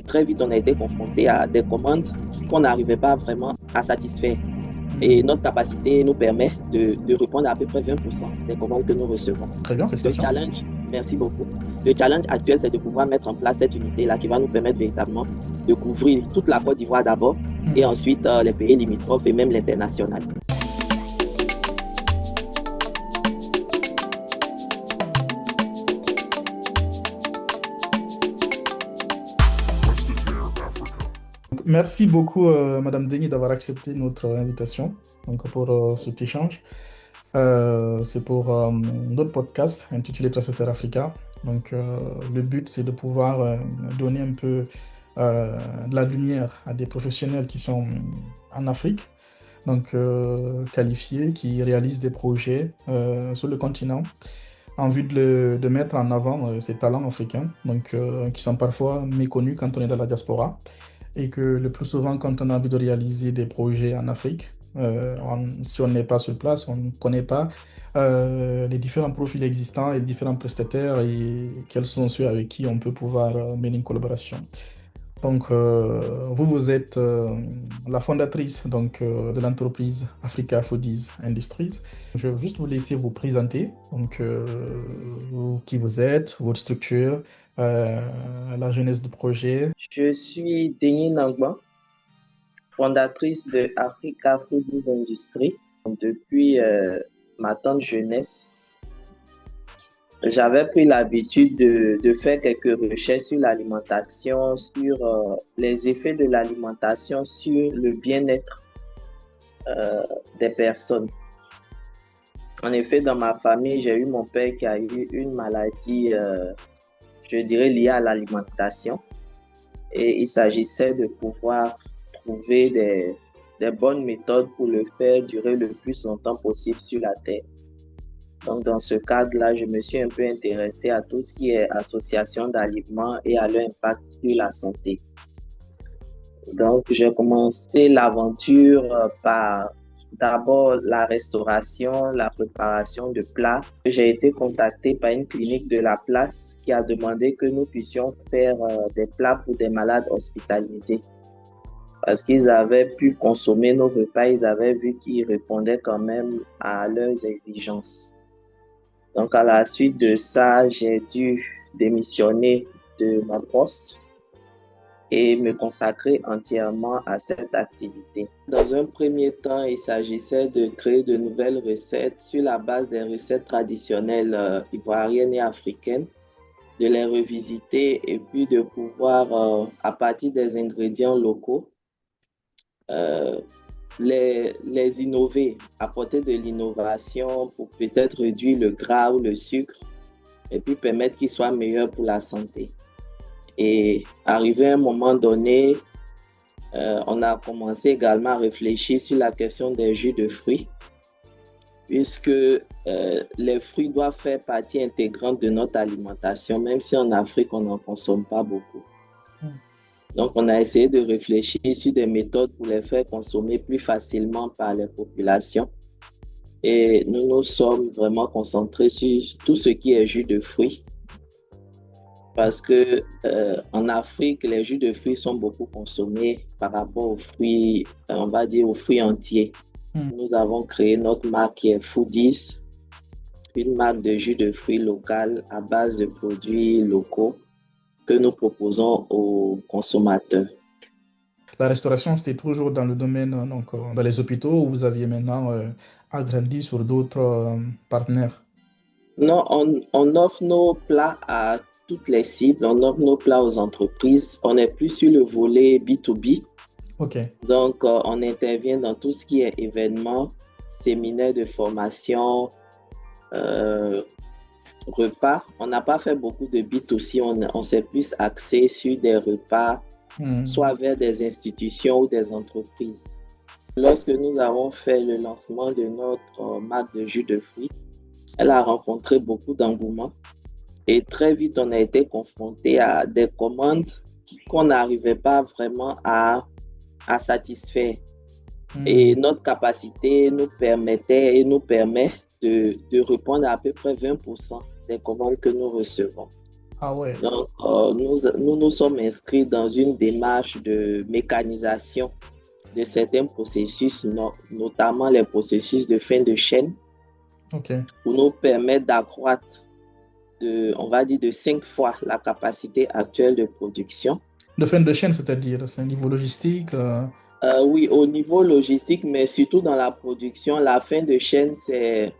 Très vite, on a été confronté à des commandes qu'on n'arrivait pas vraiment à satisfaire. Et notre capacité nous permet de répondre à peu près 20% des commandes que nous recevons. Très bien, Le félicitations. challenge, merci beaucoup. Le challenge actuel, c'est de pouvoir mettre en place cette unité-là qui va nous permettre véritablement de couvrir toute la Côte d'Ivoire d'abord et ensuite les pays limitrophes et même l'international. Merci beaucoup, Madame Denis, d'avoir accepté notre invitation donc, pour cet échange. C'est pour notre podcast intitulé Presenter Africa. Donc, le but, c'est de pouvoir donner un peu de la lumière à des professionnels qui sont en Afrique, donc qualifiés, qui réalisent des projets sur le continent en vue de mettre en avant ces talents africains, donc, qui sont parfois méconnus quand on est dans la diaspora. Et que le plus souvent, quand on a envie de réaliser des projets en Afrique, si on n'est pas sur place, on ne connaît pas les différents profils existants et les différents prestataires et quels sont ceux avec qui on peut pouvoir mener une collaboration. Donc, vous êtes la fondatrice donc, de l'entreprise Africa Foodies Industries. Je vais juste vous laisser vous présenter, donc, qui vous êtes, votre structure, la genèse du projet. Je suis Denis Nangba, fondatrice de Africa Foodies Industries. Depuis ma tendre jeunesse, j'avais pris l'habitude de faire quelques recherches sur l'alimentation, sur les effets de l'alimentation sur le bien-être des personnes. En effet, dans ma famille, j'ai eu mon père qui a eu une maladie, je dirais, liée à l'alimentation. Et il s'agissait de pouvoir trouver des bonnes méthodes pour le faire durer le plus longtemps possible sur la terre. Donc, dans ce cadre-là, je me suis un peu intéressé à tout ce qui est association d'aliments et à leur impact sur la santé. Donc, j'ai commencé l'aventure par d'abord la restauration, la préparation de plats. J'ai été contacté par une clinique de la place qui a demandé que nous puissions faire des plats pour des malades hospitalisés. Parce qu'ils avaient pu consommer nos repas, ils avaient vu qu'ils répondaient quand même à leurs exigences. Donc, à la suite de ça, j'ai dû démissionner de mon poste et me consacrer entièrement à cette activité. Dans un premier temps, il s'agissait de créer de nouvelles recettes sur la base des recettes traditionnelles ivoiriennes et africaines, de les revisiter et puis de pouvoir, à partir des ingrédients locaux, les innover, apporter de l'innovation pour peut-être réduire le gras ou le sucre et puis permettre qu'ils soient meilleurs pour la santé. Et arrivé à un moment donné, on a commencé également à réfléchir sur la question des jus de fruits, puisque les fruits doivent faire partie intégrante de notre alimentation, même si en Afrique, on n'en consomme pas beaucoup. Donc, on a essayé de réfléchir sur des méthodes pour les faire consommer plus facilement par les populations. Et nous nous sommes vraiment concentrés sur tout ce qui est jus de fruits. Parce que en Afrique, les jus de fruits sont beaucoup consommés par rapport aux fruits, on va dire aux fruits entiers. Nous avons créé notre marque qui est Foodies, une marque de jus de fruits local à base de produits locaux que nous proposons aux consommateurs. La restauration, c'était toujours dans le domaine, donc, dans les hôpitaux, où vous aviez maintenant agrandi sur d'autres partenaires? Non, on offre nos plats à toutes les cibles, on offre nos plats aux entreprises. On est plus sur le volet B2B. OK. Donc, on intervient dans tout ce qui est événements, séminaires de formation, repas. On n'a pas fait beaucoup de B2C, on s'est plus axé sur des repas, soit vers des institutions ou des entreprises. Lorsque nous avons fait le lancement de notre marque de jus de fruits, elle a rencontré beaucoup d'engouement et très vite, on a été confronté à des commandes qu'on n'arrivait pas vraiment à satisfaire. Et notre capacité nous permettait et nous permet de répondre à peu près 20% des commandes que nous recevons. Ah ouais, Donc, nous sommes inscrits dans une démarche de mécanisation de certains processus, notamment les processus de fin de chaîne, ok. pour nous permettre d'accroître, on va dire, de 5 fois la capacité actuelle de production. De fin de chaîne, c'est-à-dire, c'est un niveau logistique. Oui, au niveau logistique, mais surtout dans la production, la fin de chaîne, c'est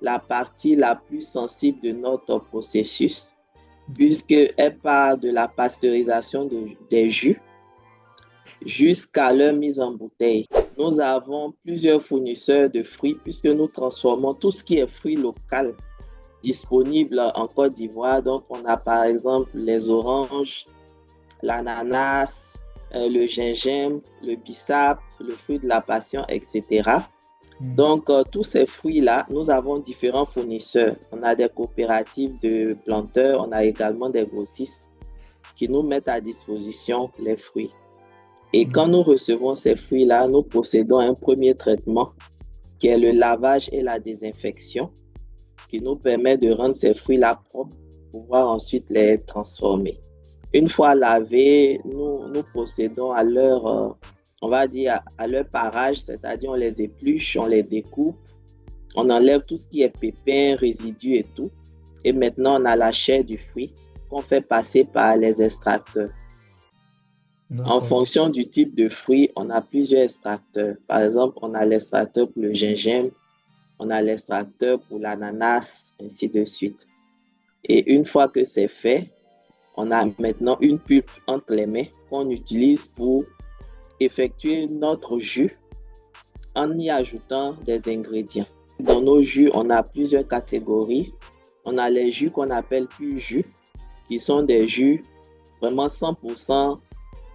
la partie la plus sensible de notre processus, Ok. puisqu'elle part de la pasteurisation des jus jusqu'à leur mise en bouteille. Nous avons plusieurs fournisseurs de fruits, puisque nous transformons tout ce qui est fruits local disponible en Côte d'Ivoire. Donc, on a par exemple les oranges, l'ananas, le gingembre, le bissap, le fruit de la passion, etc. Donc, tous ces fruits-là, nous avons différents fournisseurs. On a des coopératives de planteurs, on a également des grossistes qui nous mettent à disposition les fruits. Et quand nous recevons ces fruits-là, nous procédons à un premier traitement qui est le lavage et la désinfection, qui nous permet de rendre ces fruits-là propres pour pouvoir ensuite les transformer. Une fois lavés, nous procédons à leur, on va dire, à leur parage, c'est-à-dire on les épluche, on les découpe, on enlève tout ce qui est pépins, résidus et tout. Et maintenant, on a la chair du fruit qu'on fait passer par les extracteurs. En D'accord. fonction du type de fruit, on a plusieurs extracteurs. Par exemple, on a l'extracteur pour le gingembre, on a l'extracteur pour l'ananas, ainsi de suite. Et une fois que c'est fait, on a maintenant une pulpe entre les mains qu'on utilise pour effectuer notre jus en y ajoutant des ingrédients. Dans nos jus, on a plusieurs catégories. On a les jus qu'on appelle pur jus, qui sont des jus vraiment 100%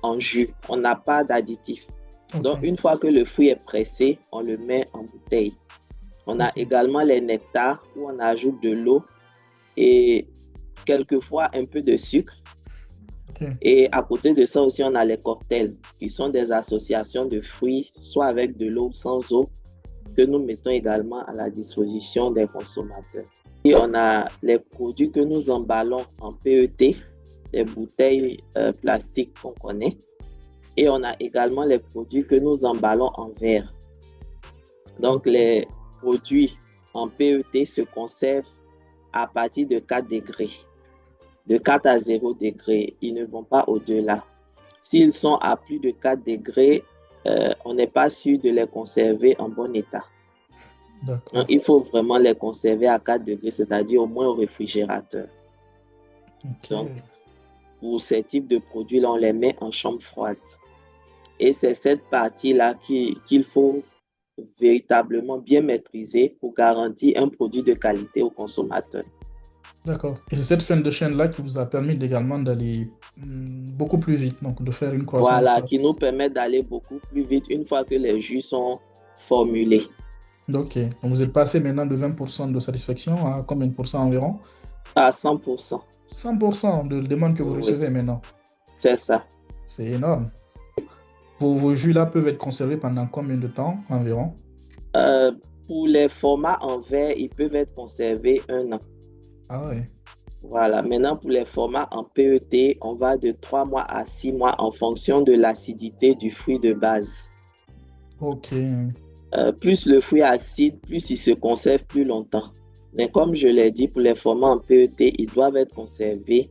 en jus. On n'a pas d'additifs. Ok. Donc, une fois que le fruit est pressé, on le met en bouteille. On a également les nectars où on ajoute de l'eau et quelquefois un peu de sucre. Ok. Et à côté de ça aussi, on a les cocktails qui sont des associations de fruits, soit avec de l'eau ou sans eau, que nous mettons également à la disposition des consommateurs. Et on a les produits que nous emballons en PET, les bouteilles plastiques qu'on connaît. Et on a également les produits que nous emballons en verre. Donc, les produits en PET se conservent à partir de 4 degrés. De 4 à 0 degrés, ils ne vont pas au-delà. S'ils sont à plus de 4 degrés, on n'est pas sûr de les conserver en bon état. Donc, il faut vraiment les conserver à 4 degrés, c'est-à-dire au moins au réfrigérateur. Donc, pour ces types de produits-là, on les met en chambre froide. Et c'est cette partie-là qu'il faut véritablement bien maîtriser pour garantir un produit de qualité au consommateur. D'accord. Et c'est cette fin de chaîne-là qui vous a permis également d'aller beaucoup plus vite, donc de faire une croissance. Voilà, qui nous permet d'aller beaucoup plus vite une fois que les jus sont formulés. Ok. Donc vous êtes passé maintenant de 20% de satisfaction à combien de pourcents environ? À 100%. 100% de demandes que vous recevez maintenant. C'est ça. C'est énorme. Vos jus-là peuvent être conservés pendant combien de temps environ? Pour les formats en verre, ils peuvent être conservés 1 an. Ah ouais. Voilà. Maintenant, pour les formats en PET, on va de 3 mois à 6 mois en fonction de l'acidité du fruit de base. Ok. Plus le fruit est acide, plus il se conserve plus longtemps. Mais comme je l'ai dit, pour les formats en PET, ils doivent être conservés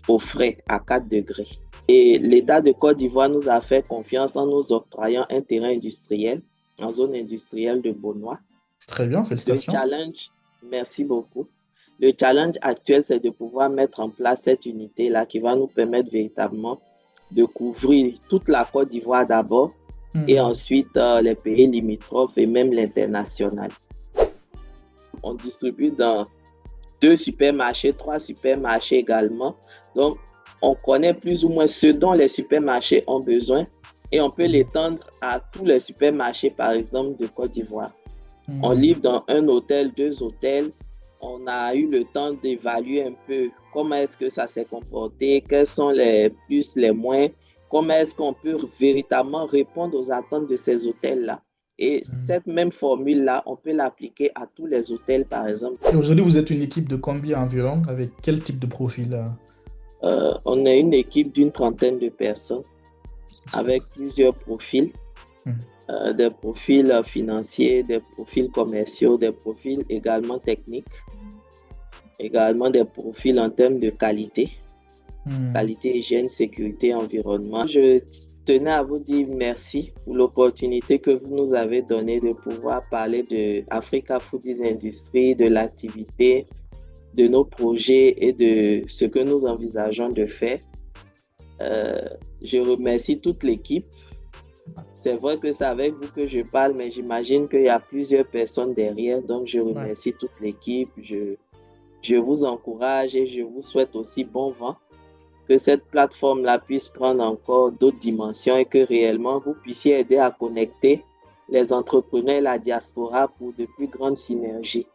au frais à 4 degrés. Et l'État de Côte d'Ivoire nous a fait confiance en nous octroyant un terrain industriel en zone industrielle de Beaunois. C'est très bien, Le félicitations. challenge, merci beaucoup. Le challenge actuel, c'est de pouvoir mettre en place cette unité-là qui va nous permettre véritablement de couvrir toute la Côte d'Ivoire d'abord et ensuite les pays limitrophes et même l'international. On distribue dans 2 supermarchés, 3 supermarchés également. Donc, on connaît plus ou moins ce dont les supermarchés ont besoin et on peut l'étendre à tous les supermarchés, par exemple, de Côte d'Ivoire. On livre dans 1 hôtel, 2 hôtels. On a eu le temps d'évaluer un peu comment est-ce que ça s'est comporté, quels sont les plus, les moins, comment est-ce qu'on peut véritablement répondre aux attentes de ces hôtels-là. Et cette même formule-là, on peut l'appliquer à tous les hôtels, par exemple. Et aujourd'hui, vous êtes une équipe de combien environ? Avec quel type de profil? On est une équipe d'une trentaine de personnes avec plusieurs profils, des profils financiers, des profils commerciaux, des profils également techniques, également des profils en termes de qualité, qualité, hygiène, sécurité, environnement. Je tenais à vous dire merci pour l'opportunité que vous nous avez donnée de pouvoir parler de Africa Foodies Industries, de l'activité, de nos projets et de ce que nous envisageons de faire. Je remercie toute l'équipe. C'est vrai que c'est avec vous que je parle, mais j'imagine qu'il y a plusieurs personnes derrière, donc je remercie toute l'équipe. Je vous encourage et je vous souhaite aussi bon vent, que cette plateforme-là puisse prendre encore d'autres dimensions et que réellement vous puissiez aider à connecter les entrepreneurs et la diaspora pour de plus grandes synergies.